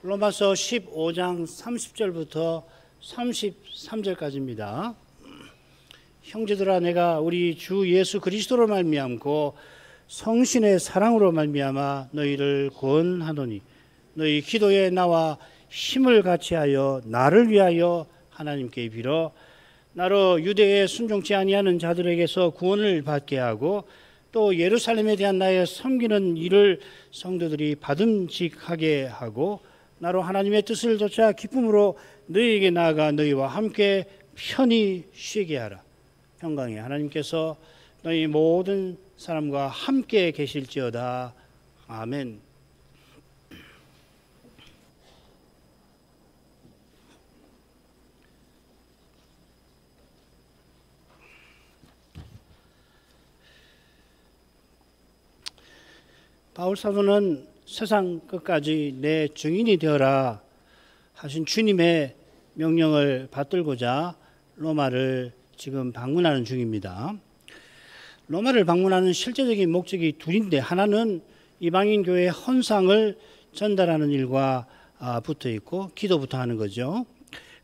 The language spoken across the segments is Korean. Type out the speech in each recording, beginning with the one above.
로마서 15장 30절부터 33절까지입니다. 형제들아, 내가 우리 주 예수 그리스도로 말미암고 성신의 사랑으로 말미암아 너희를 권하노니 너희 기도에 나와 힘을 같이하여 나를 위하여 하나님께 빌어 나로 유대에 순종치 아니하는 자들에게서 구원을 받게 하고 또 예루살렘에 대한 나의 섬기는 일을 성도들이 받음직하게 하고 나로 하나님의 뜻을 좇아 기쁨으로 너희에게 나아가 너희와 함께 편히 쉬게 하라. 평강의 하나님께서 너희 모든 사람과 함께 계실지어다. 아멘. 바울 사도는 세상 끝까지 내 증인이 되어라 하신 주님의 명령을 받들고자 로마를 지금 방문하는 중입니다. 로마를 방문하는 실제적인 목적이 둘인데, 하나는 이방인 교회의 헌상을 전달하는 일과 붙어 있고 기도부터 하는 거죠.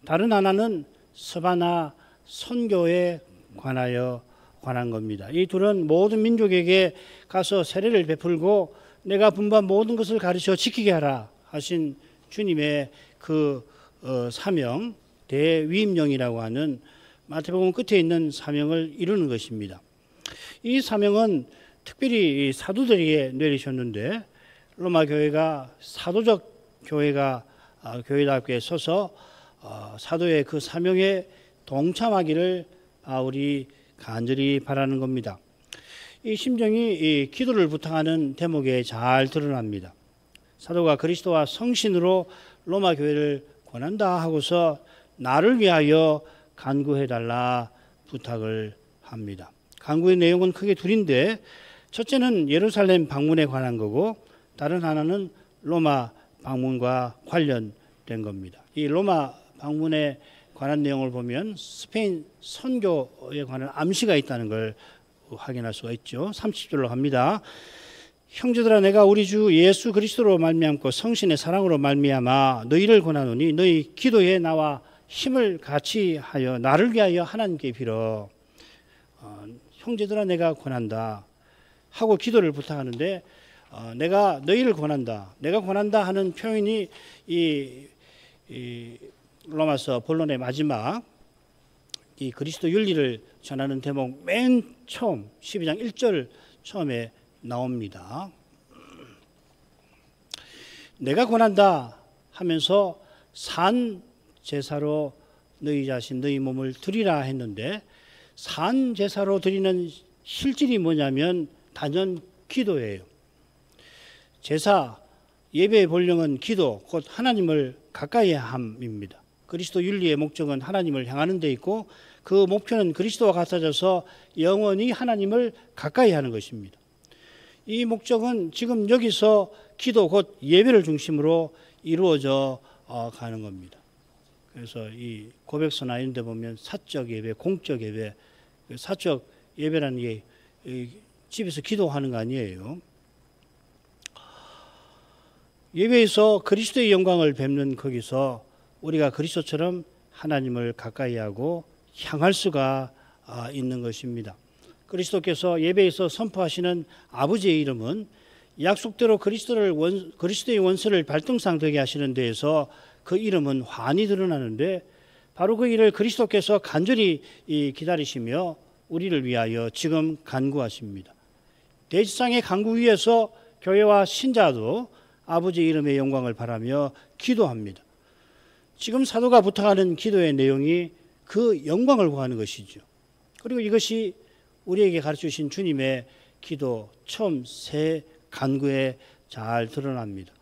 다른 하나는 서바나 선교에 관한 겁니다. 이 둘은 모든 민족에게 가서 세례를 베풀고 내가 분부한 모든 것을 가르쳐 지키게 하라 하신 주님의 그 사명, 대위임령이라고 하는 마태복음 끝에 있는 사명을 이루는 것입니다. 이 사명은 특별히 사도들에게 내리셨는데, 로마 교회가 사도적 교회답게 서서 사도의 그 사명에 동참하기를 바울이 간절히 바라는 겁니다. 이 심정이 이 기도를 부탁하는 대목에 잘 드러납니다. 사도가 그리스도와 성신으로 로마 교회를 권한다 하고서 나를 위하여 간구해달라 부탁을 합니다. 간구의 내용은 크게 둘인데, 첫째는 예루살렘 방문에 관한 거고 다른 하나는 로마 방문과 관련된 겁니다. 이 로마 방문에 관한 내용을 보면 스페인 선교에 관한 암시가 있다는 걸 확인할 수가 있죠. 30절로 갑니다. 형제들아, 내가 우리 주 예수 그리스도로 말미암고 성신의 사랑으로 말미암아 너희를 권하노니 너희 기도에 나와 힘을 같이 하여 나를 위하여 하나님께 빌어. 형제들아, 내가 권한다 하고 기도를 부탁하는데, 내가 너희를 권한다, 내가 권한다 하는 표현이 이 로마서 본론의 마지막 이 그리스도 윤리를 전하는 대목 맨 처음 12장 1절 처음에 나옵니다. 내가 권한다 하면서 산 제사로 너희 자신 너희 몸을 드리라 했는데, 산 제사로 드리는 실질이 뭐냐면 단연 기도예요. 제사, 예배의 본령은 기도, 곧 하나님을 가까이 함입니다. 그리스도 윤리의 목적은 하나님을 향하는 데 있고 그 목표는 그리스도와 같아져서 영원히 하나님을 가까이 하는 것입니다. 이 목적은 지금 여기서 기도, 곧 예배를 중심으로 이루어져 가는 겁니다. 그래서 이 고백서나 이런 데 보면 사적 예배, 공적 예배, 사적 예배라는 게 집에서 기도하는 거 아니에요. 예배에서 그리스도의 영광을 뵙는 거기서 우리가 그리스도처럼 하나님을 가까이 하고 향할 수가 있는 것입니다. 그리스도께서 예배에서 선포하시는 아버지의 이름은 약속대로 그리스도의 원수를 발등상 되게 하시는 데에서 그 이름은 환히 드러나는데, 바로 그 일을 그리스도께서 간절히 기다리시며 우리를 위하여 지금 간구하십니다. 대지상의 간구 위에서 교회와 신자도 아버지의 이름의 영광을 바라며 기도합니다. 지금 사도가 부탁하는 기도의 내용이 그 영광을 구하는 것이죠. 그리고 이것이 우리에게 가르쳐주신 주님의 기도 처음 세 간구에 잘 드러납니다.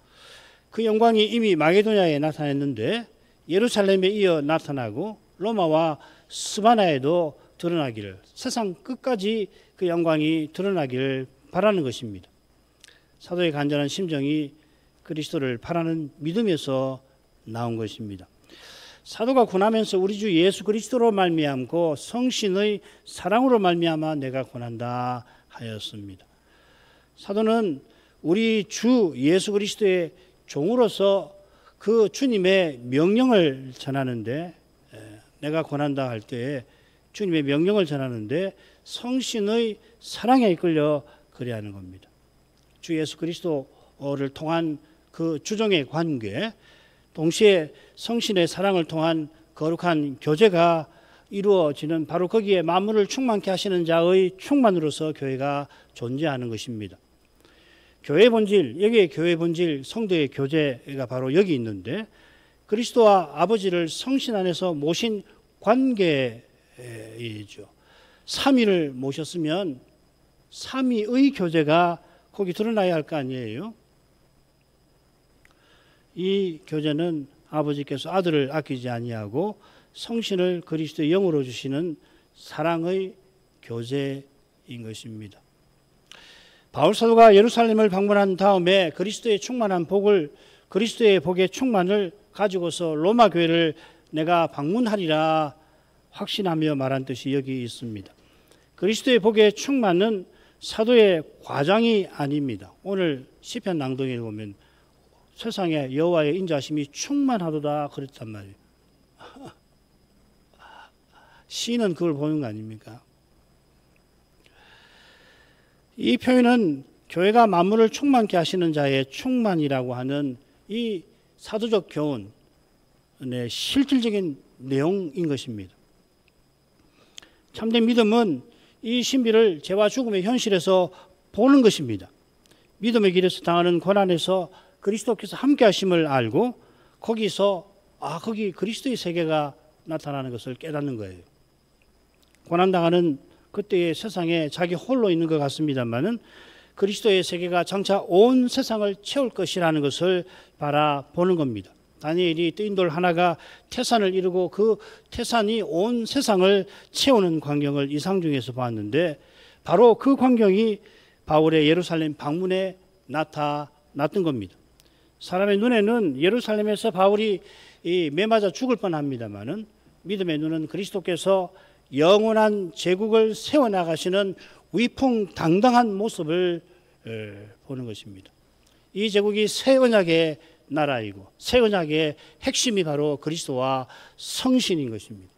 그 영광이 이미 마게도냐에 나타났는데 예루살렘에 이어 나타나고 로마와 스바나에도 드러나기를, 세상 끝까지 그 영광이 드러나기를 바라는 것입니다. 사도의 간절한 심정이 그리스도를 바라는 믿음에서 나온 것입니다. 사도가 권하면서 우리 주 예수 그리스도로 말미암고 성신의 사랑으로 말미암아 내가 권한다 하였습니다. 사도는 우리 주 예수 그리스도의 종으로서 그 주님의 명령을 전하는데, 내가 권한다 할 때에 주님의 명령을 전하는데 성신의 사랑에 이끌려 그래야 하는 겁니다. 주 예수 그리스도를 통한 그 주종의 관계, 동시에 성신의 사랑을 통한 거룩한 교제가 이루어지는 바로 거기에 만물을 충만케 하시는 자의 충만으로서 교회가 존재하는 것입니다. 교회의 본질, 여기에 교회의 본질, 성도의 교제가 바로 여기 있는데, 그리스도와 아버지를 성신 안에서 모신 관계이죠. 삼위를 모셨으면 삼위의 교제가 거기 드러나야 할 거 아니에요. 이 교제는 아버지께서 아들을 아끼지 아니하고 성신을 그리스도의 영으로 주시는 사랑의 교제인 것입니다. 바울 사도가 예루살렘을 방문한 다음에 그리스도의 충만한 복을, 그리스도의 복의 충만을 가지고서 로마 교회를 내가 방문하리라 확신하며 말한 뜻이 여기 있습니다. 그리스도의 복의 충만은 사도의 과장이 아닙니다. 오늘 시편 낭독에 보면 세상에 여호와의 인자심이 충만하도다 그랬단 말이에요. 시는 그걸 보는 거 아닙니까? 이 표현은 교회가 만물을 충만케 하시는 자의 충만이라고 하는 이 사도적 교훈의 실질적인 내용인 것입니다. 참된 믿음은 이 신비를 죄와 죽음의 현실에서 보는 것입니다. 믿음의 길에서 당하는 고난에서 그리스도께서 함께 하심을 알고 거기서 거기 그리스도의 세계가 나타나는 것을 깨닫는 거예요. 고난당하는 그때의 세상에 자기 홀로 있는 것 같습니다만은 그리스도의 세계가 장차 온 세상을 채울 것이라는 것을 바라보는 겁니다. 다니엘이 뜨인 돌 하나가 태산을 이루고 그 태산이 온 세상을 채우는 광경을 이상 중에서 봤는데, 바로 그 광경이 바울의 예루살렘 방문에 나타났던 겁니다. 사람의 눈에는 예루살렘에서 바울이 매맞아 죽을 뻔합니다만은 믿음의 눈은 그리스도께서 영원한 제국을 세워나가시는 위풍당당한 모습을 보는 것입니다. 이 제국이 새 언약의 나라이고 새 언약의 핵심이 바로 그리스도와 성신인 것입니다.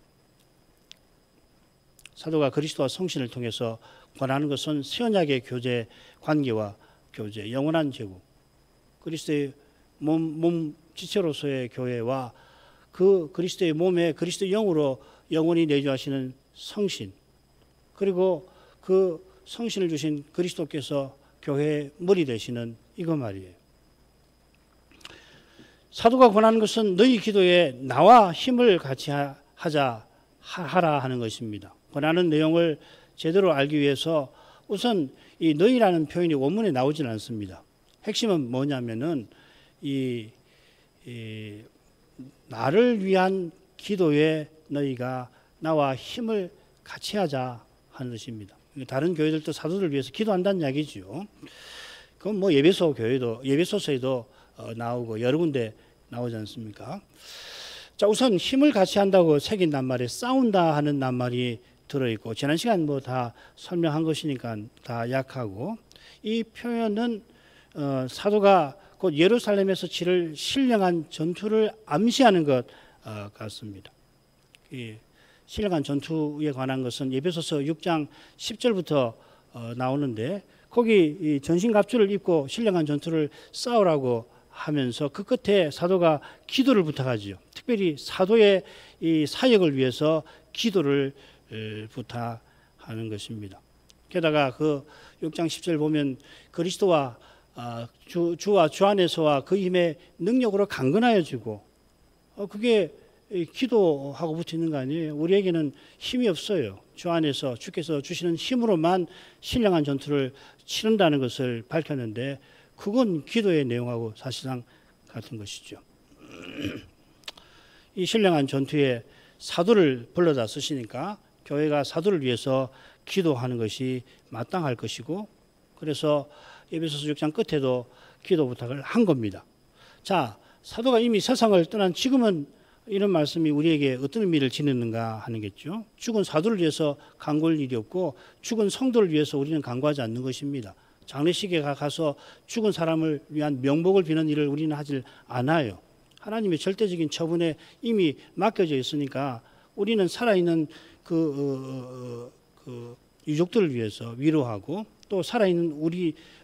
사도가 그리스도와 성신을 통해서 권하는 것은 새 언약의 교제, 관계와 교제, 영원한 제국, 그리스도의 몸 지체로서의 교회와 그 그리스도의 몸에 그리스도의 영으로 영원히 내주하시는 성신, 그리고 그 성신을 주신 그리스도께서 교회의 머리 되시는 이거 말이에요. 사도가 권하는 것은 너희 기도에 나와 힘을 같이 하라 하는 것입니다. 권하는 내용을 제대로 알기 위해서 우선 이 너희라는 표현이 원문에 나오진 않습니다. 핵심은 뭐냐면은 나를 위한 기도에 너희가 나와 힘을 같이 하자 하는 것입니다. 다른 교회들도 사도들을 위해서 기도한다는 이야기죠. 그건 뭐 예배소서에도 나오고 여러 군데 나오지 않습니까? 자, 우선 힘을 같이 한다고 새긴 낱말에 싸운다 하는 낱말이 들어있고, 지난 시간 뭐 다 설명한 것이니까 다 약하고, 이 표현은 사도가 곧 예루살렘에서 치를 신령한 전투를 암시하는 것 같습니다. 이 신령한 전투에 관한 것은 에베소서 6장 10절부터 나오는데, 거기 이 전신갑주를 입고 신령한 전투를 싸우라고 하면서 그 끝에 사도가 기도를 부탁하지요. 특별히 사도의 이 사역을 위해서 기도를 부탁하는 것입니다. 게다가 그 6장 10절 보면 그리스도와 주와 주 안에서와 그 힘의 능력으로 강건하여 지고, 그게 기도하고 붙어 있는 거 아니에요. 우리에게는 힘이 없어요. 주 안에서 주께서 주시는 힘으로만 신령한 전투를 치른다는 것을 밝혔는데, 그건 기도의 내용하고 사실상 같은 것이죠. 이 신령한 전투에 사도를 불러다 쓰시니까 교회가 사도를 위해서 기도하는 것이 마땅할 것이고, 그래서 에베소서 6장 끝에도 기도 부탁을 한 겁니다. 자, 사도가 이미 세상을 떠난 지금은 이런 말씀이 우리에게 어떤 의미를 지니는가 하는 거죠. 죽은 사도를 위해서 간구할 일이 없고 죽은 성도를 위해서 우리는 간구하지 않는 것입니다. 장례식에 가서 죽은 사람을 위한 명복을 비는 일을 우리는 하질 않아요. 하나님의 절대적인 처분에 이미 맡겨져 있으니까 우리는 살아있는 유족들을 위해서 위로하고 또 살아있는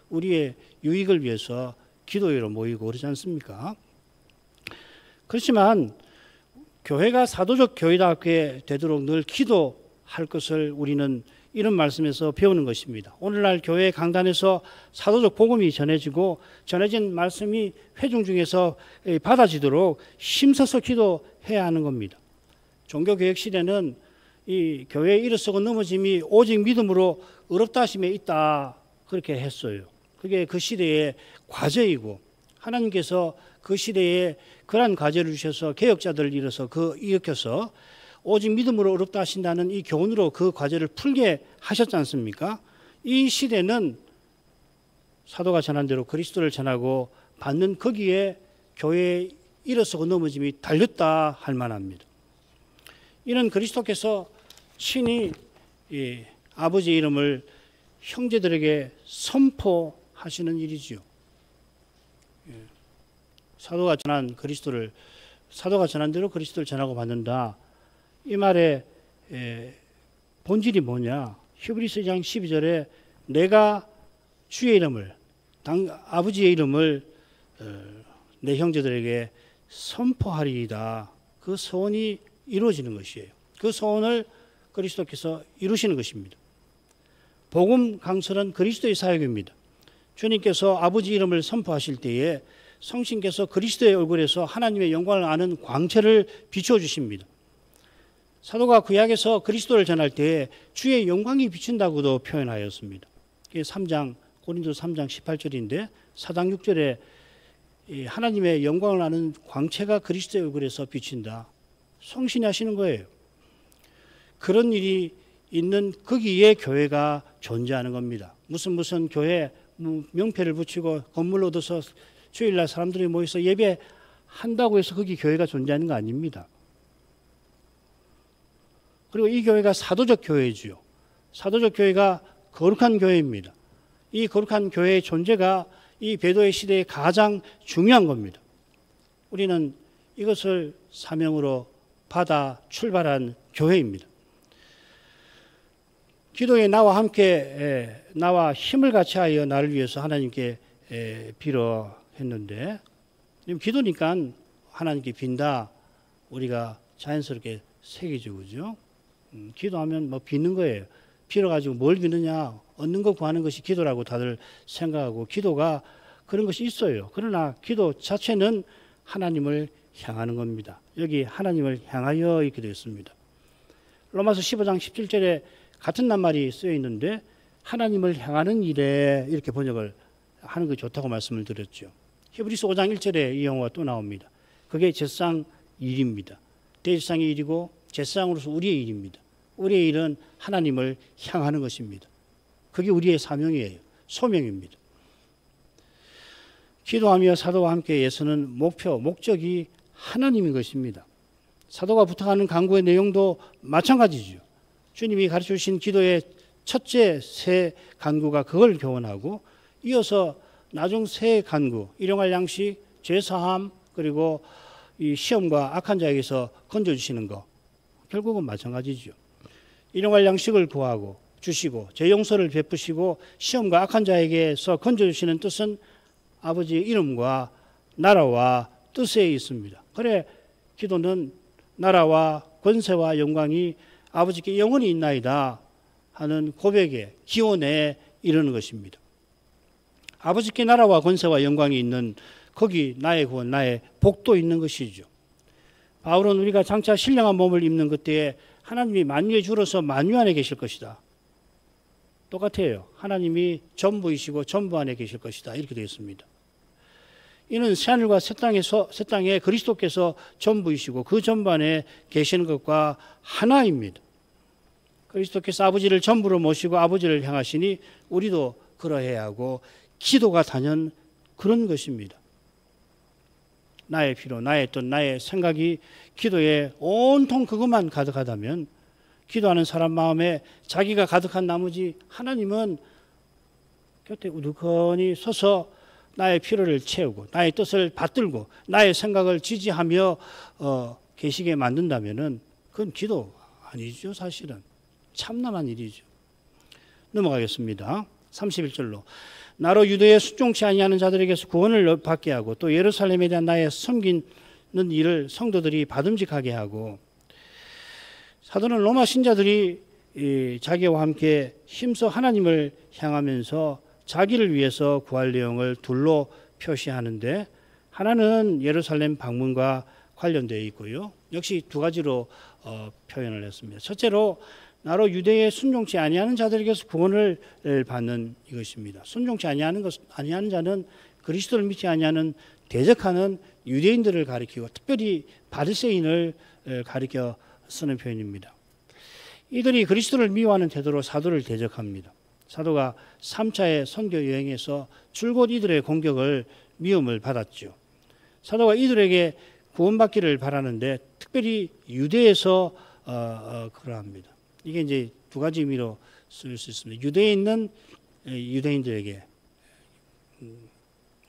우리의 유익을 위해서 기도회로 모이고 그러지 않습니까? 그렇지만 교회가 사도적 교회답게 되도록 늘 기도할 것을 우리는 이런 말씀에서 배우는 것입니다. 오늘날 교회 강단에서 사도적 복음이 전해진 말씀이 회중 중에서 받아지도록 힘써서 기도해야 하는 겁니다. 종교개혁 시대는 이 교회에 일어서고 넘어짐이 오직 믿음으로 의롭다 하심에 있다 그렇게 했어요. 그게 그 시대의 과제이고 하나님께서 그 시대에 그러한 과제를 주셔서 개혁자들을 일으켜서 오직 믿음으로 의롭다 하신다는 이 교훈으로 그 과제를 풀게 하셨지 않습니까? 이 시대는 사도가 전한 대로 그리스도를 전하고 받는 거기에 교회에 일어서고 넘어짐이 달렸다 할 만합니다. 이는 그리스도께서 친히 아버지의 이름을 형제들에게 선포하시는 일이지요. 사도가 전한 대로 그리스도를 전하고 받는다. 이 말의 본질이 뭐냐? 히브리서 2장 12절에 내가 주의 이름을 아버지의 이름을 내 형제들에게 선포하리이다. 그 소원이 이루어지는 것이에요. 그 소원을 그리스도께서 이루시는 것입니다. 복음 강설은 그리스도의 사역입니다. 주님께서 아버지 이름을 선포하실 때에 성신께서 그리스도의 얼굴에서 하나님의 영광을 아는 광채를 비춰주십니다. 사도가 구약에서 그리스도를 전할 때 주의 영광이 비춘다고도 표현하였습니다. 이게 고린도서 3장 18절인데 4장 6절에 하나님의 영광을 아는 광채가 그리스도의 얼굴에서 비친다. 성신이 하시는 거예요. 그런 일이 있는 거기에 교회가 존재하는 겁니다. 무슨 교회 명패를 붙이고 건물 얻어서 주일날 사람들이 모여서 예배한다고 해서 거기 교회가 존재하는 거 아닙니다. 그리고 이 교회가 사도적 교회지요. 사도적 교회가 거룩한 교회입니다. 이 거룩한 교회의 존재가 이 배도의 시대에 가장 중요한 겁니다. 우리는 이것을 사명으로 받아 출발한 교회입니다. 기도에 나와 힘을 같이 하여 나를 위해서 하나님께 빌어 했는데 기도니까 하나님께 빈다 우리가 자연스럽게 새기죠. 그죠? 기도하면 비는 거예요. 빌어가지고 뭘 비느냐 얻는 거 구하는 것이 기도라고 다들 생각하고 기도가 그런 것이 있어요. 그러나 기도 자체는 하나님을 향하는 겁니다. 여기 하나님을 향하여 이렇게 되어 있습니다. 로마서 15장 17절에 같은 낱말이 쓰여 있는데 하나님을 향하는 일에 이렇게 번역을 하는 게 좋다고 말씀을 드렸죠. 히브리서 5장 1절에 이 용어가 또 나옵니다. 그게 제사장 일입니다. 대제사장의 일이고 제사장으로서 우리의 일입니다. 우리의 일은 하나님을 향하는 것입니다. 그게 우리의 사명이에요. 소명입니다. 기도하며 사도와 함께 예수는 목적이 하나님인 것입니다. 사도가 부탁하는 간구의 내용도 마찬가지죠. 주님이 가르쳐 주신 기도의 첫째 세 간구가 그걸 교훈하고 이어서 나중 세 간구, 일용할 양식, 죄사함 그리고 이 시험과 악한 자에게서 건져주시는 거 결국은 마찬가지죠. 일용할 양식을 구하고 주시고 제 용서를 베푸시고 시험과 악한 자에게서 건져주시는 뜻은 아버지의 이름과 나라와 뜻에 있습니다. 그래 기도는 나라와 권세와 영광이 아버지께 영원히 있나이다 하는 고백에 기원에 이르는 것입니다. 아버지께 나라와 권세와 영광이 있는 거기 나의 구원, 나의 복도 있는 것이죠. 바울은 우리가 장차 신령한 몸을 입는 그때에 하나님이 만유의 주로서 만유 안에 계실 것이다. 똑같아요. 하나님이 전부이시고 전부 안에 계실 것이다. 이렇게 되어 있습니다. 이는 새하늘과 새 땅에 그리스도께서 전부이시고 그 전부 안에 계시는 것과 하나입니다. 그리스도께서 아버지를 전부로 모시고 아버지를 향하시니 우리도 그러해야 하고 기도가 단연 그런 것입니다. 나의 피로, 나의 뜻, 나의 생각이 기도에 온통 그것만 가득하다면 기도하는 사람 마음에 자기가 가득한 나머지 하나님은 곁에 우두커니 서서 나의 필요를 채우고 나의 뜻을 받들고 나의 생각을 지지하며 계시게 만든다면은 그건 기도 아니죠. 사실은 참남한 일이죠. 넘어가겠습니다. 31절로 나로 유대에 순종치 아니하는 자들에게서 구원을 받게 하고 또 예루살렘에 대한 나의 섬기는 일을 성도들이 받음직하게 하고 사도는 로마 신자들이 자기와 함께 힘써 하나님을 향하면서 자기를 위해서 구할 내용을 둘로 표시하는데 하나는 예루살렘 방문과 관련되어 있고요. 역시 두 가지로 표현을 했습니다. 첫째로 나로 유대에 순종치 아니하는 자들에게서 구원을 받는 이것입니다. 순종치 아니하는 자는 그리스도를 믿지 아니하는 대적하는 유대인들을 가리키고 특별히 바리새인을 가리켜 쓰는 표현입니다. 이들이 그리스도를 미워하는 태도로 사도를 대적합니다. 사도가 3차의 선교 여행에서 줄곧 이들의 공격을 미움을 받았죠. 사도가 이들에게 구원받기를 바라는데 특별히 유대에서 그러합니다. 이게 이제 두 가지 의미로 쓸 수 있습니다. 유대에 있는 유대인들에게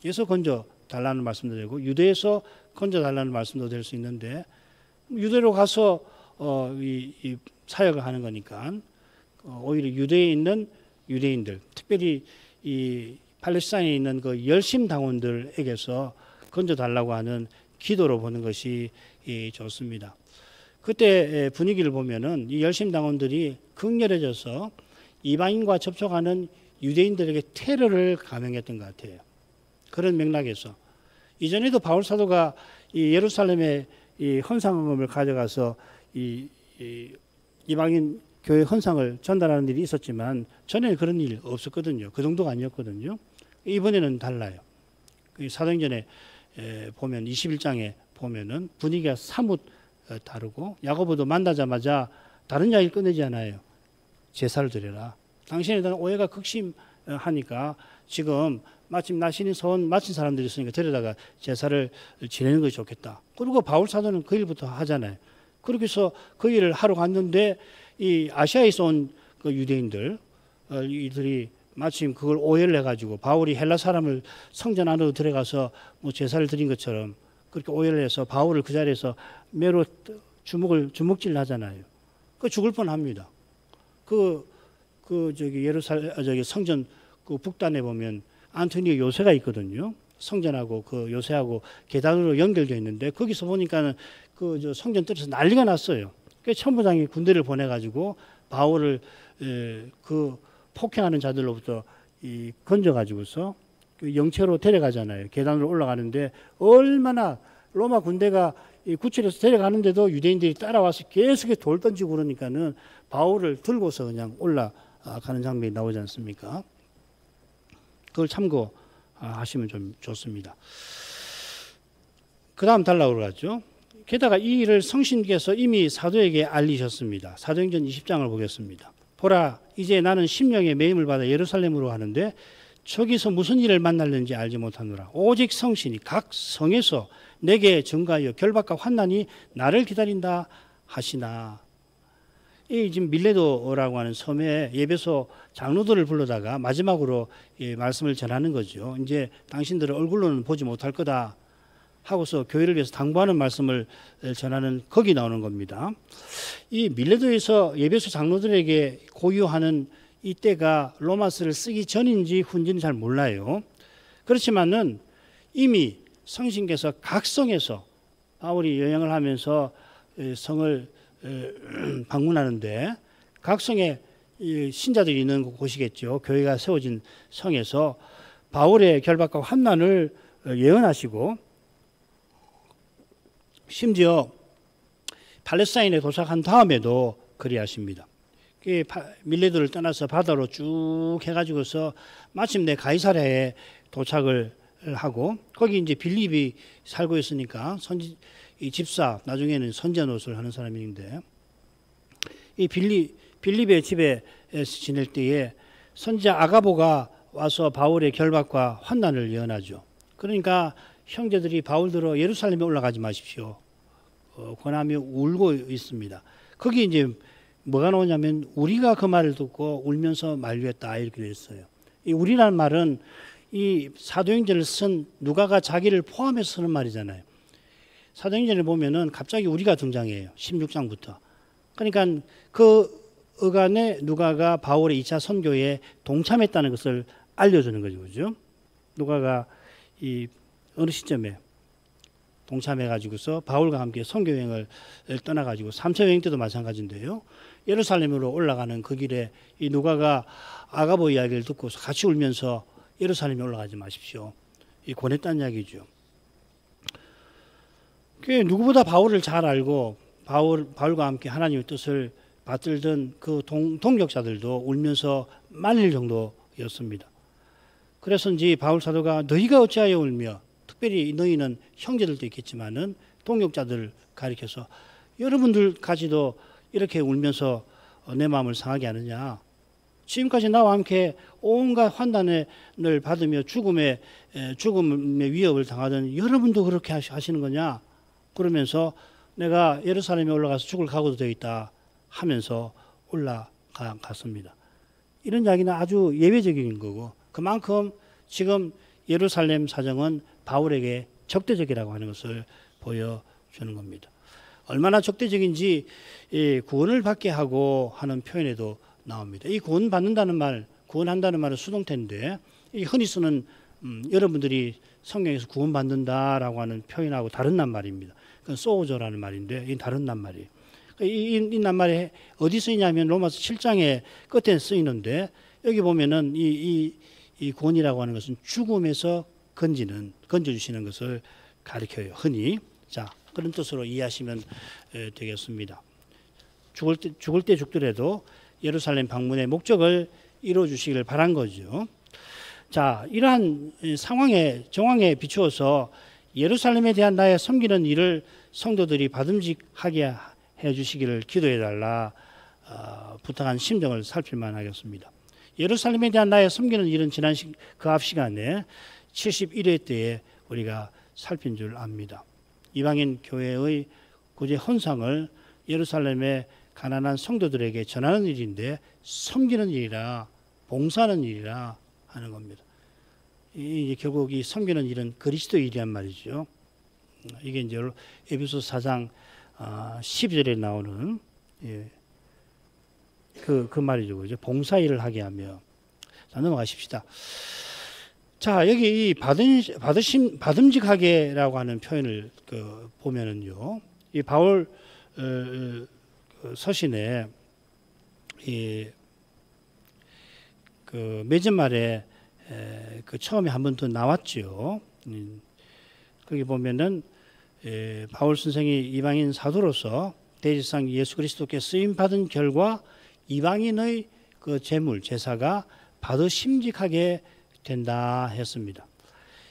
에서 건져 달라는 말씀도 되고 유대에서 건져 달라는 말씀도 될 수 있는데 유대로 가서 이 사역을 하는 거니까 오히려 유대에 있는 유대인들, 특별히 이 팔레스타인에 있는 그 열심 당원들에게서 건져 달라고 하는 기도로 보는 것이 좋습니다. 그때 분위기를 보면은 이 열심 당원들이 극렬해져서 이방인과 접촉하는 유대인들에게 테러를 감행했던 것 같아요. 그런 맥락에서 이전에도 바울 사도가 이 예루살렘에 이 헌상을 가져가서 이방인 교회 헌상을 전달하는 일이 있었지만 전에는 그런 일 없었거든요. 그 정도가 아니었거든요. 이번에는 달라요. 사도행전에 보면 21장에 보면은 분위기가 사뭇 다르고 야고보도 만나자마자 다른 이야기를 꺼내지 않아요. 제사를 드려라. 당신에 대한 오해가 극심하니까 지금 마침 나신이 소원 마친 사람들이 있으니까 데려다가 제사를 지내는 것이 좋겠다. 그리고 바울 사도는 그 일부터 하잖아요. 그렇게 해서 그 일을 하러 갔는데 이 아시아에서 온 그 유대인들 이들이 마침 그걸 오해를 해가지고 바울이 헬라 사람을 성전 안으로 들어가서 뭐 제사를 드린 것처럼 그렇게 오해를 해서 바울을 그 자리에서 매로 주먹질 하잖아요. 그 죽을 뻔합니다. 저기 성전 그 북단에 보면 안토니오 요새가 있거든요. 성전하고 그 요새하고 계단으로 연결되어 있는데 거기서 보니까는 그 성전 뜰에서 난리가 났어요. 그 천부장이 군대를 보내가지고 바울을 그 폭행하는 자들로부터 건져가지고서 그 영체로 데려가잖아요. 계단으로 올라가는데 얼마나 로마 군대가 구출해서 데려가는데도 유대인들이 따라와서 계속 돌 던지고 그러니까는 바울을 들고서 그냥 올라가는 장면이 나오지 않습니까? 그걸 참고하시면 좀 좋습니다. 그 다음 달라고 그러죠. 게다가 이 일을 성신께서 이미 사도에게 알리셨습니다. 사도행전 20장을 보겠습니다. 보라, 이제 나는 심령의 매임을 받아 예루살렘으로 가는데 저기서 무슨 일을 만날는지 알지 못하노라. 오직 성신이 각 성에서 내게 증거하여 결박과 환난이 나를 기다린다 하시나. 이 지금 밀레도라고 하는 섬에 예배소 장로들을 불러다가 마지막으로 말씀을 전하는 거죠. 이제 당신들을 얼굴로는 보지 못할 거다 하고서 교회를 위해서 당부하는 말씀을 전하는 거기 나오는 겁니다. 이 밀레도에서 예배소 장로들에게 고유하는 이때가 로마서를 쓰기 전인지 후인지는 잘 몰라요. 그렇지만은 이미 성신께서 각 성에서 바울이 여행을 하면서 성을 방문하는데 각 성에 신자들이 있는 곳이겠죠. 교회가 세워진 성에서 바울의 결박과 환난을 예언하시고 심지어 팔레스타인에 도착한 다음에도 그리하십니다. 밀레도를 떠나서 바다로 쭉 해가지고서 마침내 가이사랴에 도착을 하고 거기 이제 빌립이 살고 있으니까 이 집사 나중에는 선지자 노릇을 하는 사람인데 이 빌립의 집에 지낼 때에 선지자 아가보가 와서 바울의 결박과 환난을 예언하죠. 그러니까 형제들이 바울들어 예루살렘에 올라가지 마십시오. 권하며 울고 있습니다. 거기 이제 뭐가 나오냐면 우리가 그 말을 듣고 울면서 만류했다 이렇게 되어 있어요. 이 우리라는 말은 이 사도행전을 쓴 누가가 자기를 포함해서 쓰는 말이잖아요. 사도행전을 보면은 갑자기 우리가 등장해요. 16장부터. 그러니까 그 어간에 누가가 바울의 2차 선교에 동참했다는 것을 알려주는 거죠. 그죠? 누가가 이 어느 시점에 동참해가지고서 바울과 함께 선교 여행을 떠나가지고 3차 여행 때도 마찬가지인데요. 예루살렘으로 올라가는 그 길에 이 누가가 아가보 이야기를 듣고 같이 울면서 예루살렘에 올라가지 마십시오. 이 권했다는 이야기죠. 그 누구보다 바울을 잘 알고 바울과 함께 하나님의 뜻을 받들던 그 동역자들도 울면서 말릴 정도였습니다. 그래서인지 바울 사도가 너희가 어찌하여 울며, 특별히 너희는 형제들도 있겠지만은 동역자들 가리켜서 여러분들까지도 이렇게 울면서 내 마음을 상하게 하느냐. 지금까지 나와 함께 온갖 환난을 받으며 죽음의 위협을 당하던 여러분도 그렇게 하시는 거냐. 그러면서 내가 예루살렘에 올라가서 죽을 각오도 되어 있다 하면서 올라갔습니다. 이런 이야기는 아주 예외적인 거고, 그만큼 지금 예루살렘 사정은 바울에게 적대적이라고 하는 것을 보여주는 겁니다. 얼마나 적대적인지 구원을 받게 하고 하는 표현에도 나옵니다. 이 구원받는다는 말, 구원한다는 말은 수동태인데, 흔히 쓰는 여러분들이 성경에서 구원받는다라고 하는 표현하고 다른 낱말입니다. 그건 소우저라는 말인데, 이 다른 낱말이에요. 이 낱말이 어디 쓰이냐면 로마서 7장의 끝에 쓰이는데, 여기 보면은 이 구원이라고 하는 것은 죽음에서 건져주시는 것을 가리켜요. 흔히. 자, 그런 뜻으로 이해하시면 되겠습니다. 죽을 때 죽더라도 예루살렘 방문의 목적을 이루어주시기를 바란 거죠. 자, 이러한 정황에 비추어서 예루살렘에 대한 나의 섬기는 일을 성도들이 받음직하게 해주시기를 기도해달라 부탁한 심정을 살필만 하겠습니다. 예루살렘에 대한 나의 섬기는 일은 지난 그 앞 시간에 71회 때에 우리가 살핀 줄 압니다. 이방인 교회의 구제 헌상을 예루살렘의 가난한 성도들에게 전하는 일인데, 섬기는 일이라, 봉사하는 일이라 하는 겁니다. 결국 이 섬기는 일은 그리스도 일이란 말이죠. 이게 이제 에베소서 4장 12절에 나오는 그 말이죠. 그죠? 봉사일을 하게 하며. 자, 넘어가십시다. 자, 여기 이 받음직하게라고 하는 표현을 보면은요, 이 바울 서신에 몇 절 말에 처음에 한 번 더 나왔죠. 거기 보면은 바울 선생이 이방인 사도로서 대제사장 예수 그리스도께 쓰임 받은 결과 이방인의 그 제물 제사가 받으심직하게 된다 했습니다.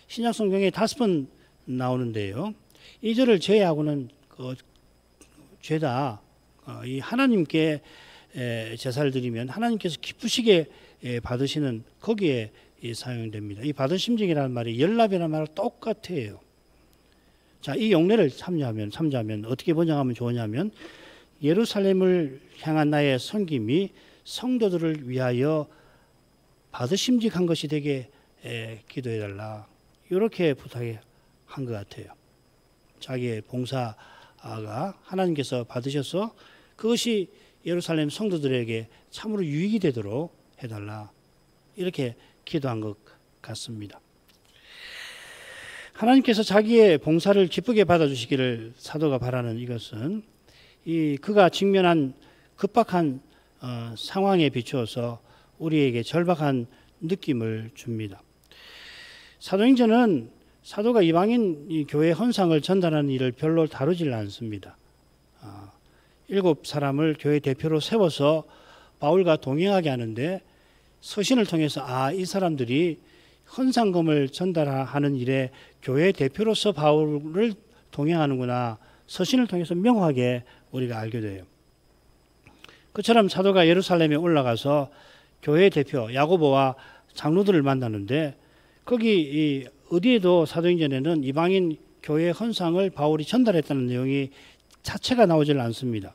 신약 성경에 5번 나오는데요. 이 절을 제외하고는 죄다 이 하나님께 제사를 드리면 하나님께서 기쁘시게 받으시는 거기에 사용됩니다. 이 받으심직이라는 말이 연락이라는 말과 똑같아요. 자, 이 용례를 참조하면 어떻게 번역하면 좋으냐면, 예루살렘을 향한 나의 섬김이 성도들을 위하여 받으심직한 것이 되게 기도해달라, 이렇게 부탁한 것 같아요. 자기의 봉사가 하나님께서 받으셔서 그것이 예루살렘 성도들에게 참으로 유익이 되도록 해달라, 이렇게 기도한 것 같습니다. 하나님께서 자기의 봉사를 기쁘게 받아주시기를 사도가 바라는 이것은 그가 직면한 급박한 상황에 비추어서 우리에게 절박한 느낌을 줍니다. 사도행전은 사도가 이방인 교회 헌상을 전달하는 일을 별로 다루질 않습니다. 7사람을 교회 대표로 세워서 바울과 동행하게 하는데, 서신을 통해서 이 사람들이 헌상금을 전달하는 일에 교회 대표로서 바울을 동행하는구나, 서신을 통해서 명확하게 우리가 알게 돼요. 그처럼 사도가 예루살렘에 올라가서 교회 대표 야고보와 장로들을 만나는데, 거기 어디에도 사도행전에는 이방인 교회 헌상을 바울이 전달했다는 내용이 자체가 나오질 않습니다.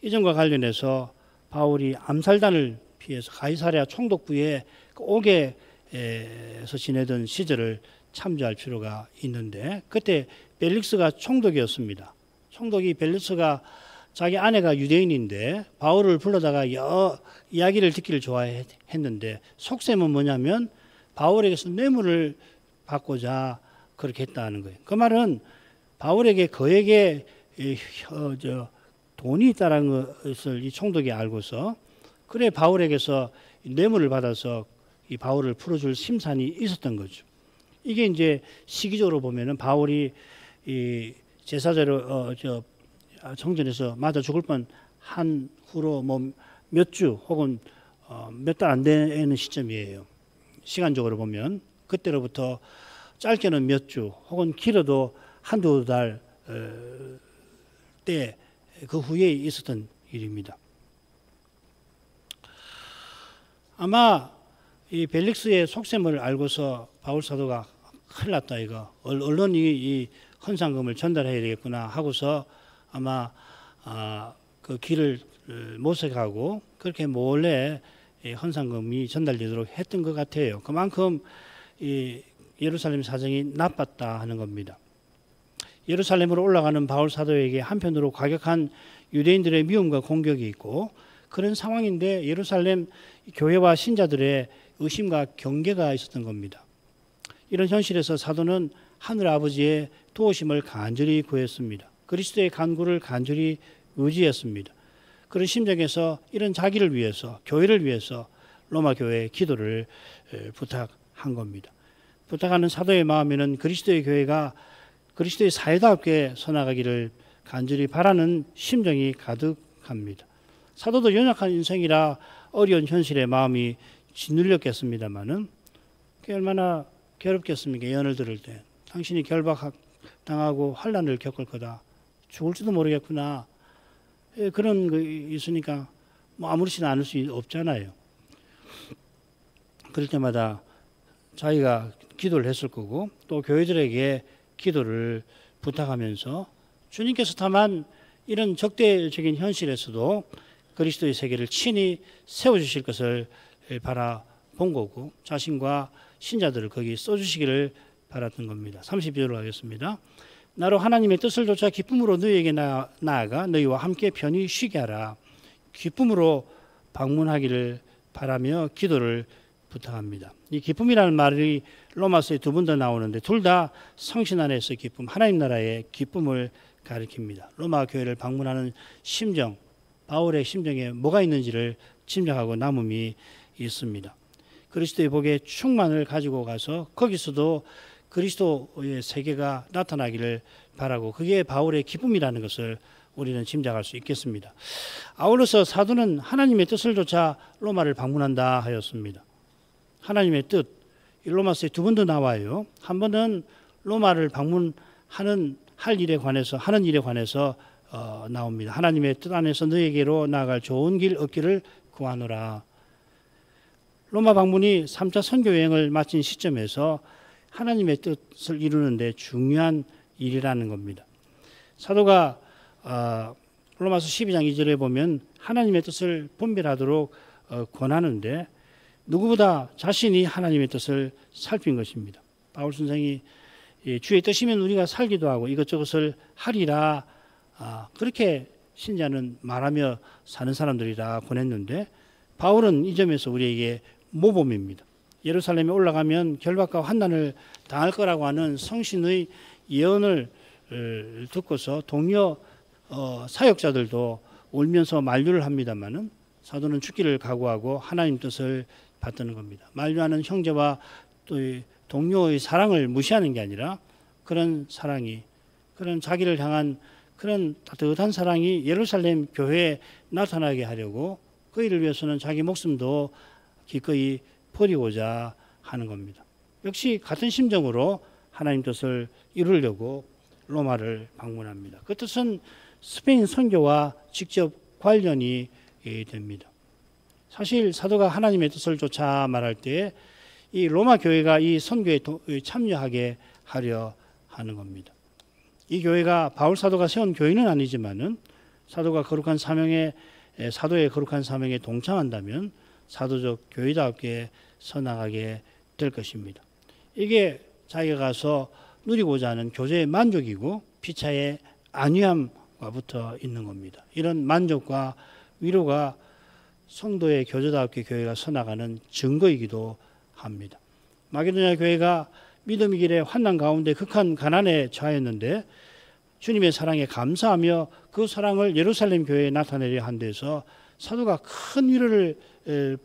이전과 관련해서 바울이 암살단을 피해서 가이사랴 총독부에 오게 지내던 시절을 참조할 필요가 있는데, 그때 벨릭스가 총독이었습니다. 총독이 벨릭스가 자기 아내가 유대인인데 바울을 불러다가 이야기를 듣기를 좋아했는데, 속셈은 뭐냐면 바울에게서 뇌물을 받고자 그렇게 했다는 거예요. 그 말은 바울에게 그에게 돈이 있다는 것을 이 총독이 알고서, 그래 바울에게서 뇌물을 받아서 이 바울을 풀어줄 심산이 있었던 거죠. 이게 이제 시기적으로 보면은 바울이 이 제사자로 정전에서 맞아 죽을 뻔한 후로 뭐 몇 주 혹은 몇 달 안 되는 시점이에요. 시간적으로 보면 그때로부터 짧게는 몇 주 혹은 길어도 한두 달 때 그 후에 있었던 일입니다. 아마 이 벨릭스의 속셈을 알고서 바울 사도가 큰일 났다 이거, 언론이 이 헌상금을 전달해야 되겠구나 하고서 아마 그 길을 모색하고 그렇게 몰래 헌상금이 전달되도록 했던 것 같아요. 그만큼 이 예루살렘 사정이 나빴다 하는 겁니다. 예루살렘으로 올라가는 바울 사도에게 한편으로 과격한 유대인들의 미움과 공격이 있고, 그런 상황인데 예루살렘 교회와 신자들의 의심과 경계가 있었던 겁니다. 이런 현실에서 사도는 하늘 아버지의 도우심을 간절히 구했습니다. 그리스도의 간구를 간절히 의지했습니다. 그런 심정에서 이런 자기를 위해서, 교회를 위해서 로마 교회에 기도를 부탁한 겁니다. 부탁하는 사도의 마음에는 그리스도의 교회가 그리스도의 사회답게 서나가기를 간절히 바라는 심정이 가득합니다. 사도도 연약한 인생이라 어려운 현실에 마음이 짓눌렸겠습니다마는, 그게 얼마나 괴롭겠습니까? 예언을 들을 때 당신이 결박당하고 환난을 겪을 거다, 죽을지도 모르겠구나, 그런 거 있으니까 뭐 아무렇지나 않을 수 없잖아요. 그럴 때마다 자기가 기도를 했을 거고, 또 교회들에게 기도를 부탁하면서 주님께서 다만 이런 적대적인 현실에서도 그리스도의 세계를 친히 세워주실 것을 바라본 거고, 자신과 신자들을 거기 써주시기를 바랐던 겁니다. 32절로 하겠습니다. 나로 하나님의 뜻을 좇아 기쁨으로 너희에게 나아가 너희와 함께 편히 쉬게 하라. 기쁨으로 방문하기를 바라며 기도를 부탁합니다. 이 기쁨이라는 말이 로마서에 두 번 더 나오는데, 둘 다 성신 안에서 기쁨, 하나님 나라의 기쁨을 가리킵니다. 로마 교회를 방문하는 심정, 바울의 심정에 뭐가 있는지를 짐작하고 남음이 있습니다. 그리스도의 복의 충만을 가지고 가서 거기서도 그리스도의 세계가 나타나기를 바라고, 그게 바울의 기쁨이라는 것을 우리는 짐작할 수 있겠습니다. 아울러서 사도는 하나님의 뜻을 좇아 로마를 방문한다 하였습니다. 하나님의 뜻, 로마서에 두 번 더 나와요. 한 번은 로마를 방문하는 하는 일에 관해서 나옵니다. 하나님의 뜻 안에서 너에게로 나아갈 좋은 길 얻기를 구하노라. 로마 방문이 3차 선교 여행을 마친 시점에서 하나님의 뜻을 이루는데 중요한 일이라는 겁니다. 사도가 로마서 12장 2절에 보면 하나님의 뜻을 분별하도록 권하는데, 누구보다 자신이 하나님의 뜻을 살핀 것입니다. 바울 선생이 주의 뜻이면 우리가 살기도 하고 이것저것을 하리라, 그렇게 신자는 말하며 사는 사람들이라 권했는데, 바울은 이 점에서 우리에게 모범입니다. 예루살렘에 올라가면 결박과 환난을 당할 거라고 하는 성신의 예언을 듣고서 동료 사역자들도 울면서 만류를 합니다마는, 사도는 죽기를 각오하고 하나님 뜻을 받드는 겁니다. 만류하는 형제와 또 동료의 사랑을 무시하는 게 아니라, 그런 사랑이, 그런 자기를 향한 그런 따뜻한 사랑이 예루살렘 교회에 나타나게 하려고 그 일을 위해서는 자기 목숨도 기꺼이 버리고자 하는 겁니다. 역시 같은 심정으로 하나님 뜻을 이루려고 로마를 방문합니다. 그 뜻은 스페인 선교와 직접 관련이 됩니다. 사실 사도가 하나님의 뜻을 좇아 말할 때 이 로마 교회가 이 선교에 참여하게 하려 하는 겁니다. 이 교회가 바울 사도가 세운 교회는 아니지만은 사도의 거룩한 사명에 동참한다면 사도적 교회답게 서나가게 될 것입니다. 이게 자기가 가서 누리고자 하는 교제의 만족이고 피차의 안위함과 붙어 있는 겁니다. 이런 만족과 위로가 성도의 교제답게 교회가 서나가는 증거이기도 합니다. 마게도냐 교회가 믿음의 길의 환난 가운데 극한 가난에 처하였는데 주님의 사랑에 감사하며 그 사랑을 예루살렘 교회에 나타내려 한 데서 사도가 큰 위로를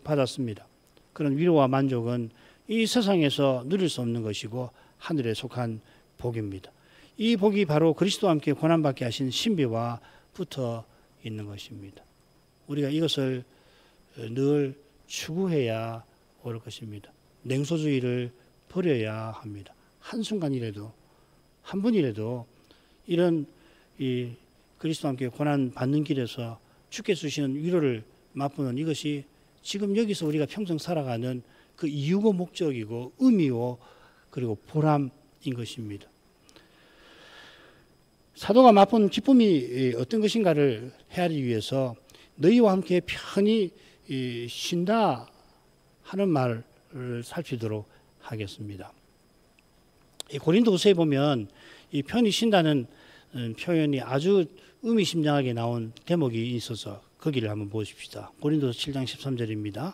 받았습니다. 그런 위로와 만족은 이 세상에서 누릴 수 없는 것이고 하늘에 속한 복입니다. 이 복이 바로 그리스도와 함께 고난받게 하신 신비와 붙어 있는 것입니다. 우리가 이것을 늘 추구해야 올 것입니다. 냉소주의를 버려야 합니다. 한순간이라도 한 분이라도 이런 이 그리스도와 함께 고난 받는 길에서 주께서 주시는 위로를 맛보는 이것이 지금 여기서 우리가 평생 살아가는 그 이유고 목적이고 의미고 그리고 보람인 것입니다. 사도가 맛본 기쁨이 어떤 것인가를 헤아리기 위해서 너희와 함께 편히 쉰다 하는 말을 살피도록 하겠습니다. 이 고린도후서에 보면 이 편히 쉰다는 표현이 아주 의미심장하게 나온 대목이 있어서 거기를 한번 보십시다. 고린도서 7장 13절입니다.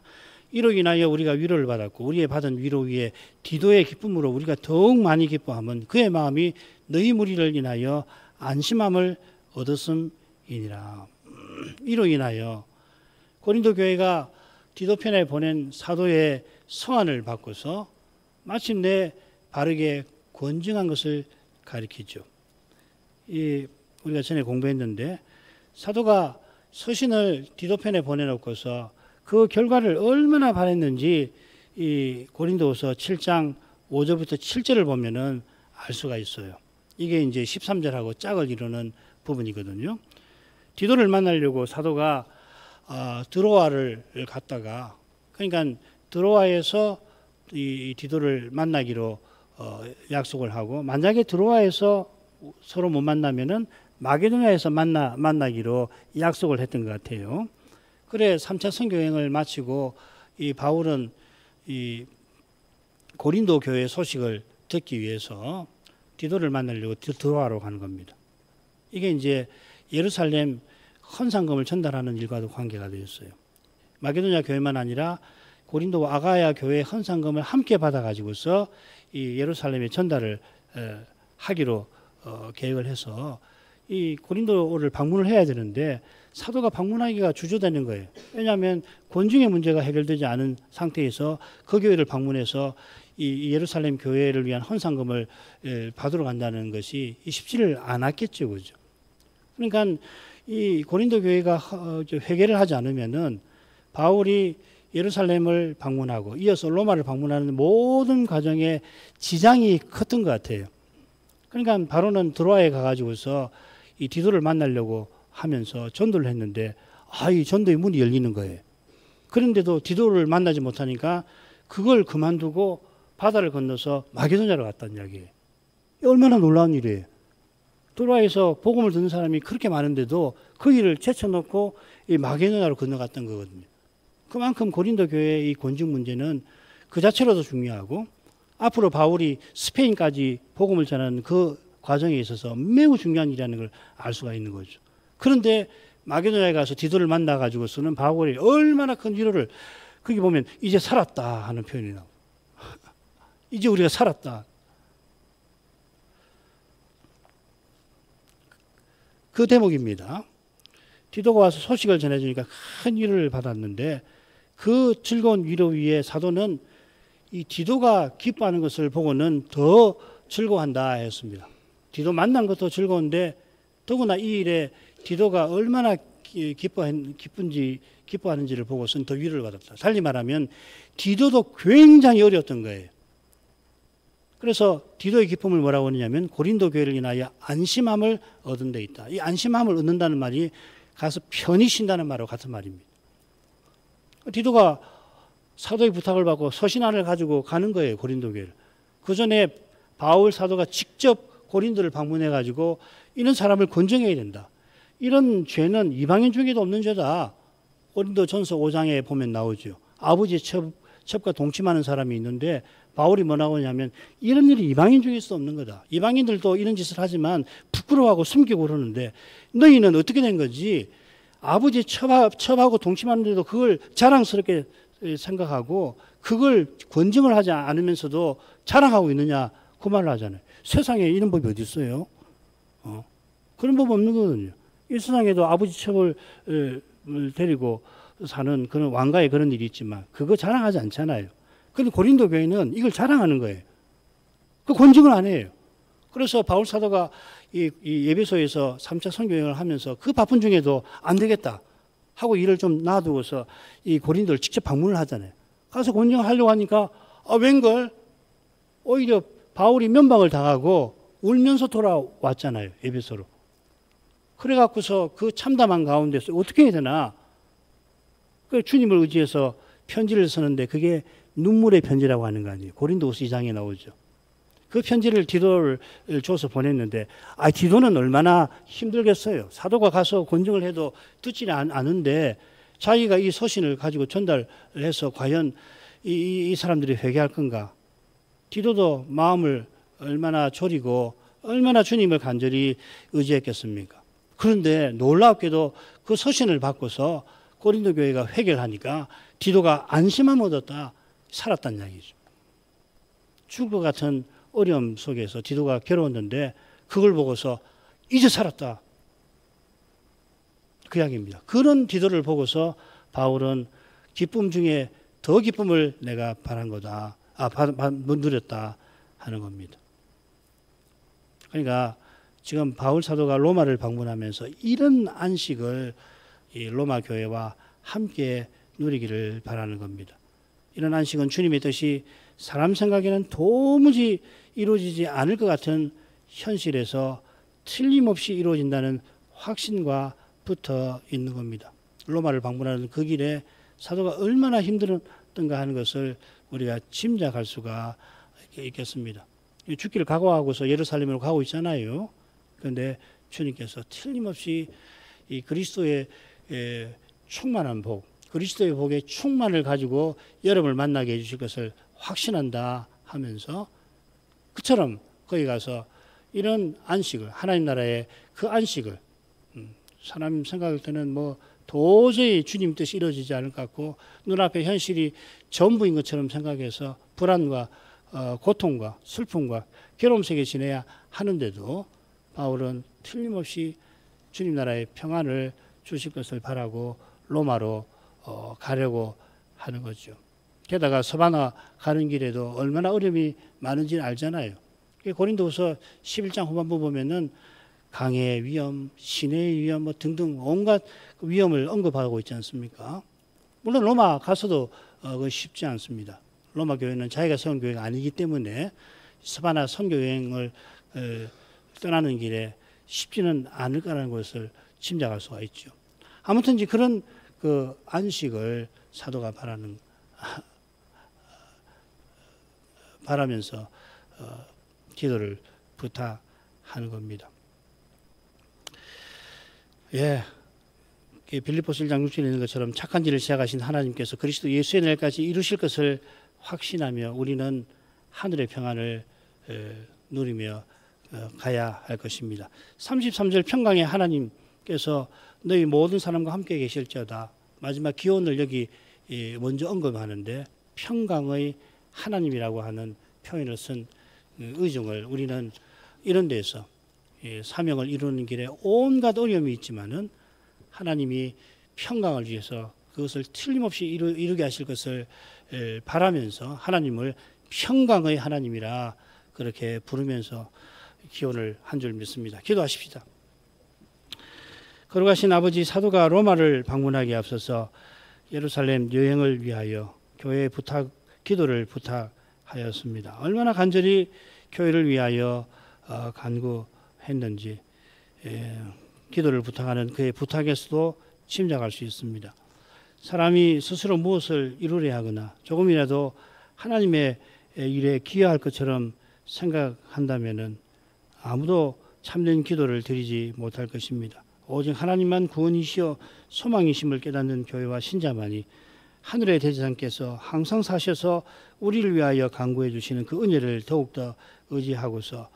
이로 인하여 우리가 위로를 받았고 우리의 받은 위로 위에 디도의 기쁨으로 우리가 더욱 많이 기뻐함은 그의 마음이 너희 무리를 인하여 안심함을 얻었음이니라. 이로 인하여 고린도 교회가 디도 편에 보낸 사도의 서한을 받고서 마침내 바르게 권증한 것을 가리키죠. 우리가 전에 공부했는데 사도가 서신을 디도 편에 보내놓고서 그 결과를 얼마나 바랬는지 이 고린도후서 7장 5절부터 7절을 보면은 알 수가 있어요. 이게 이제 13절하고 짝을 이루는 부분이거든요. 디도를 만나려고 사도가 드로아를 갔다가 그러니까 드로아에서 이 디도를 만나기로 약속을 하고 만약에 드로아에서 서로 못 만나면은 마게도냐에서 만나기로 약속을 했던 것 같아요. 그래 3차 선교 여행을 마치고 이 바울은 이 고린도 교회 소식을 듣기 위해서 디도를 만나려고 드로아로 가는 겁니다. 이게 이제 예루살렘 헌상금을 전달하는 일과도 관계가 되었어요. 마게도냐 교회만 아니라 고린도 아가야 교회 헌상금을 함께 받아가지고서 이 예루살렘에 전달을 하기로 계획을 해서 이 고린도를 방문을 해야 되는데 사도가 방문하기가 주저되는 거예요. 왜냐하면 권중의 문제가 해결되지 않은 상태에서 그 교회를 방문해서 이 예루살렘 교회를 위한 헌상금을 받으러 간다는 것이 쉽지를 않았겠죠, 그죠? 그러니까 이 고린도 교회가 회개를 하지 않으면은 바울이 예루살렘을 방문하고 이어서 로마를 방문하는 모든 과정에 지장이 컸던 것 같아요. 그러니까 바로는 드로아에 가가지고서 이 디도를 만나려고 하면서 전도를 했는데 이 전도의 문이 열리는 거예요. 그런데도 디도를 만나지 못하니까 그걸 그만두고 바다를 건너서 마게도냐로 갔다는 이야기예요. 얼마나 놀라운 일이에요. 드로아에서 복음을 듣는 사람이 그렇게 많은데도 그 일을 제쳐놓고 이 마게도냐로 건너갔던 거거든요. 그만큼 고린도 교회의 이 권증 문제는 그 자체로도 중요하고 앞으로 바울이 스페인까지 복음을 전하는 그 과정에 있어서 매우 중요한 일이라는 걸 알 수가 있는 거죠. 그런데 마게도냐에 가서 디도를 만나가지고서는 바울이 얼마나 큰 위로를 거기 보면 이제 살았다 하는 표현이 나와요. 이제 우리가 살았다. 그 대목입니다. 디도가 와서 소식을 전해주니까 큰 위로를 받았는데 그 즐거운 위로 위에 사도는 이 디도가 기뻐하는 것을 보고는 더 즐거워한다 했습니다. 디도 만난 것도 즐거운데 더구나 이 일에 디도가 얼마나 기뻐하는지를 보고서는 더 위로를 받았다. 달리 말하면 디도도 굉장히 어려웠던 거예요. 그래서 디도의 기쁨을 뭐라고 하느냐면 고린도 교회를 인하여 안심함을 얻은 데 있다. 이 안심함을 얻는다는 말이 가서 편히 쉰다는 말하고 같은 말입니다. 디도가 사도의 부탁을 받고 서신안을 가지고 가는 거예요. 고린도 교회를. 그 전에 바울 사도가 직접 고린도를 방문해 가지고 이런 사람을 건정해야 된다. 이런 죄는 이방인 중에도 없는 죄다. 고린도 전서 5장에 보면 나오죠. 아버지의 첩과 동침하는 사람이 있는데 바울이 뭐라고 하냐면 이런 일이 이방인 중에서 없는 거다. 이방인들도 이런 짓을 하지만 부끄러워하고 숨기고 그러는데 너희는 어떻게 된 거지? 아버지 첩하고 동침하는데도 그걸 자랑스럽게 생각하고 그걸 권증을 하지 않으면서도 자랑하고 있느냐 그 말을 하잖아요. 세상에 이런 법이 어디 있어요? 그런 법 없는 거거든요. 이 세상에도 아버지 첩을 데리고 사는 그런 왕가의 그런 일이 있지만 그거 자랑하지 않잖아요. 그런데 고린도 교회는 이걸 자랑하는 거예요. 그 권증을 안 해요. 그래서 바울 사도가 이 예배소에서 3차 선교여행을 하면서 그 바쁜 중에도 안 되겠다 하고 일을 좀 놔두고서 이 고린도를 직접 방문을 하잖아요. 가서 권증을 하려고 하니까 웬걸 오히려 바울이 면박을 당하고 울면서 돌아왔잖아요. 예배소로. 그래갖고서 그 참담한 가운데서 어떻게 해야 되나. 그 주님을 의지해서 편지를 쓰는데 그게 눈물의 편지라고 하는 거 아니에요. 고린도후서 2장에 나오죠. 그 편지를 디도를 줘서 보냈는데 디도는 얼마나 힘들겠어요. 사도가 가서 권증을 해도 듣지는 않은데 자기가 이 서신을 가지고 전달해서 과연 이 사람들이 회개할 건가. 디도도 마음을 얼마나 졸이고 얼마나 주님을 간절히 의지했겠습니까. 그런데 놀랍게도 그 서신을 받고서 고린도 교회가 회개를 하니까 디도가 안심함 얻었다. 살았다는 이야기죠. 죽을 것 같은 어려움 속에서 디도가 괴로웠는데 그걸 보고서 이제 살았다. 그 이야기입니다. 그런 디도를 보고서 바울은 기쁨 중에 더 기쁨을 내가 바란 거다. 누렸다 하는 겁니다. 그러니까 지금 바울 사도가 로마를 방문하면서 이런 안식을 이 로마 교회와 함께 누리기를 바라는 겁니다. 이런 안식은 주님의 뜻이 사람 생각에는 도무지 이루어지지 않을 것 같은 현실에서 틀림없이 이루어진다는 확신과 붙어 있는 겁니다. 로마를 방문하는 그 길에 사도가 얼마나 힘들었던가 하는 것을 우리가 짐작할 수가 있겠습니다. 죽기를 각오하고서 예루살렘으로 가고 있잖아요. 그런데 주님께서 틀림없이 이 그리스도의 충만한 복, 그리스도의 복의 충만을 가지고 여러분을 만나게 해주실 것을 확신한다 하면서 그처럼 거기 가서 이런 안식을, 하나님 나라의 그 안식을, 사람 생각할 때는 뭐 도저히 주님 뜻이 이루어지지 않을 것 같고 눈앞에 현실이 전부인 것처럼 생각해서 불안과 고통과 슬픔과 괴로움 속에 지내야 하는데도 바울은 틀림없이 주님 나라의 평안을 주실 것을 바라고 로마로 가려고 하는 거죠. 게다가 서바나 가는 길에도 얼마나 어려움이 많은지는 알잖아요. 고린도후서 11장 후반부 보면은 강의 위험, 시내의 위험 뭐 등등 온갖 위험을 언급하고 있지 않습니까? 물론 로마 가서도 쉽지 않습니다. 로마 교회는 자기가 세운 교회가 아니기 때문에 서바나 선교 여행을 떠나는 길에 쉽지는 않을 거라는 것을 짐작할 수가 있죠. 아무튼 이제 그런 그 안식을 사도가 바라면서 기도를 부탁하는 겁니다. 예, 빌립보서 1장 6절에 있는 것처럼 착한 일을 시작하신 하나님께서 그리스도 예수의 날까지 이루실 것을 확신하며 우리는 하늘의 평안을 누리며 가야 할 것입니다. 33절 평강의 하나님께서 너희 모든 사람과 함께 계실지어다. 마지막 기원을 여기 먼저 언급하는데 평강의 하나님이라고 하는 표현을 쓴 의중을 우리는 이런 데서 사명을 이루는 길에 온갖 어려움이 있지만은 하나님이 평강을 위해서 그것을 틀림없이 이루게 하실 것을 바라면서 하나님을 평강의 하나님이라 그렇게 부르면서 기원을 한 줄 믿습니다. 기도하십시다. 거룩하신 아버지, 사도가 로마를 방문하기에 앞서서 예루살렘 여행을 위하여 교회의 기도를 부탁하였습니다. 얼마나 간절히 교회를 위하여 간구했는지 기도를 부탁하는 그의 부탁에서도 짐작할 수 있습니다. 사람이 스스로 무엇을 이루려 하거나 조금이라도 하나님의 일에 기여할 것처럼 생각한다면은 아무도 참된 기도를 드리지 못할 것입니다. 오직 하나님만 구원이시여 소망이심을 깨닫는 교회와 신자만이 하늘의 대제사장께서 항상 사셔서 우리를 위하여 간구해 주시는 그 은혜를 더욱더 의지하고서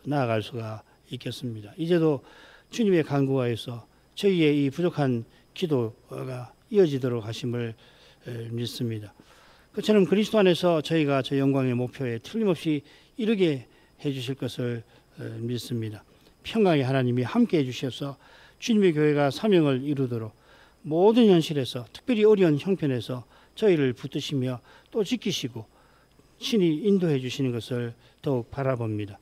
나아갈 수가 있겠습니다. 이제도 주님의 간구하여서 저희의 이 부족한 기도가 이어지도록 하심을 믿습니다. 그처럼 그리스도 안에서 저희가 저 영광의 목표에 틀림없이 이르게 해주실 것을 믿습니다. 평강의 하나님이 함께 해주셔서 주님의 교회가 사명을 이루도록 모든 현실에서 특별히 어려운 형편에서 저희를 붙드시며 또 지키시고 친히 인도해 주시는 것을 더욱 바라봅니다.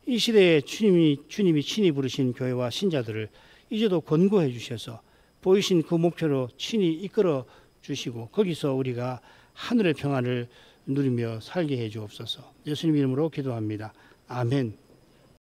이 시대에 주님이 친히 부르신 교회와 신자들을 이제도 권고해 주셔서 보이신 그 목표로 친히 이끌어 주시고 거기서 우리가 하늘의 평안을 누리며 살게 해 주옵소서. 예수님 이름으로 기도합니다. 아멘.